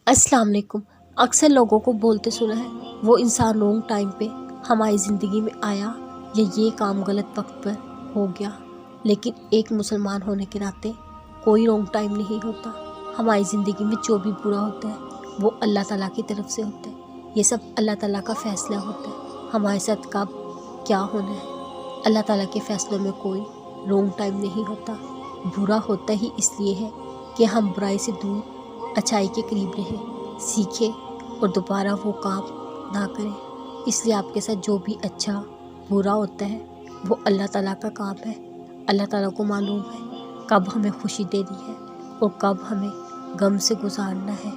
अस्सलाम वालेकुम। अक्सर लोगों को बोलते सुना है वो इंसान रॉन्ग टाइम पे हमारी ज़िंदगी में आया या ये काम गलत वक्त पर हो गया, लेकिन एक मुसलमान होने के नाते कोई रॉन्ग टाइम नहीं होता। हमारी ज़िंदगी में जो भी बुरा होता है वो अल्लाह ताला की तरफ से होता है। ये सब अल्लाह ताला का फ़ैसला होता है हमारे साथ कब क्या होना है। अल्लाह ताला के फ़ैसलों में कोई रॉन्ग टाइम नहीं होता। बुरा होता ही इसलिए है कि हम बुराई से दूर अच्छाई के करीब रहें, सीखें और दोबारा वो काम ना करें। इसलिए आपके साथ जो भी अच्छा बुरा होता है वो अल्लाह ताला का काम है। अल्लाह ताला को मालूम है कब हमें खुशी देनी है और कब हमें गम से गुजारना है।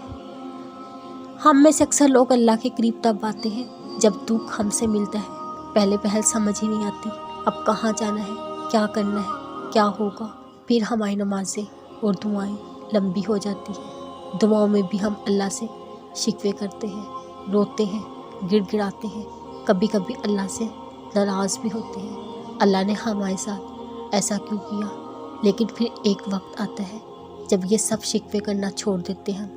हम में से अक्सर लोग अल्लाह के करीब तब आते हैं जब दुख हमसे मिलता है। पहले पहल समझ ही नहीं आती अब कहाँ जाना है, क्या करना है, क्या होगा। फिर हमारी नमाज़ें और दुआएं लंबी हो जाती हैं। दुआओं में भी हम अल्लाह से शिकवे करते हैं, रोते हैं, गिड़गिड़ाते हैं, कभी कभी अल्लाह से नाराज़ भी होते हैं। अल्लाह ने हमारे साथ ऐसा क्यों किया। लेकिन फिर एक वक्त आता है जब ये सब शिकवे करना छोड़ देते हैं।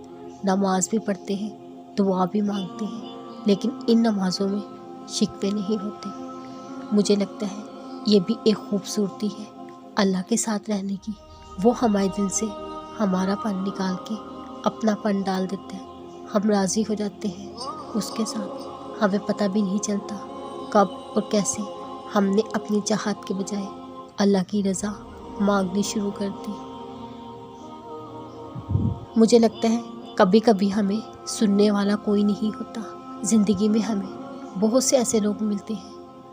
नमाज भी पढ़ते हैं, दुआ भी मांगते हैं, लेकिन इन नमाज़ों में शिकवे नहीं होते। मुझे लगता है ये भी एक खूबसूरती है अल्लाह के साथ रहने की। वो हमारे दिल से हमारा पन निकाल के अपना पन डाल देते हैं। हम राज़ी हो जाते हैं उसके साथ। हमें पता भी नहीं चलता कब और कैसे हमने अपनी चाहत के बजाय अल्लाह की रज़ा मांगनी शुरू कर दी। मुझे लगता है कभी कभी हमें सुनने वाला कोई नहीं होता। ज़िंदगी में हमें बहुत से ऐसे लोग मिलते हैं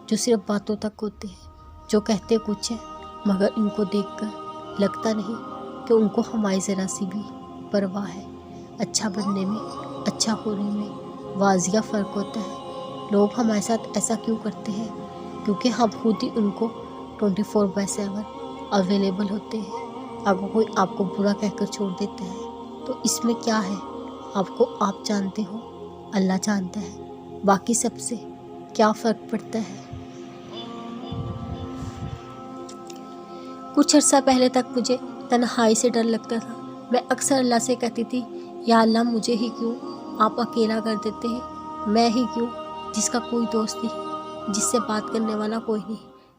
जो सिर्फ बातों तक होते हैं, जो कहते कुछ है मगर इनको देखकर लगता नहीं कि उनको हमारी ज़रा सी भी परवाह है। अच्छा बनने में, अच्छा होने में वाजिया फ़र्क होता है। लोग हमारे साथ ऐसा क्यों करते हैं? क्योंकि हम खुद ही उनको 24/7 अवेलेबल होते हैं। अगर कोई आपको बुरा कहकर छोड़ देता है तो इसमें क्या है? आपको आप जानते हो, अल्लाह जानता है। बाकी सबसे क्या फ़र्क पड़ता है? कुछ अर्सा पहले तक मुझे तन्हाई से डर लगता था। मैं अक्सर अल्लाह से कहती थी, या अल्लाह मुझे ही क्यों आप अकेला कर देते हैं। मैं ही क्यों जिसका कोई दोस्त नहीं, जिससे बात करने वाला कोई नहीं।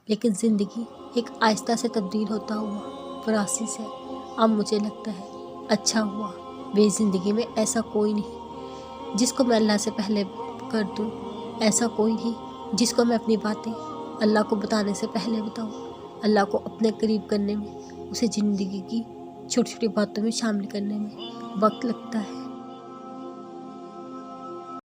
लेकिन ज़िंदगी एक आहिस्ता से तब्दील होता हुआ प्रोसेस है। अब मुझे लगता है अच्छा हुआ मेरी ज़िंदगी में ऐसा कोई नहीं जिसको मैं अल्लाह से पहले कर दूँ, ऐसा कोई नहीं जिसको मैं अपनी बातें अल्लाह को बताने से पहले बताऊँ। अल्लाह को अपने करीब करने में, उसे ज़िंदगी की छोटी छोटी बातों में शामिल करने में वक्त लगता है।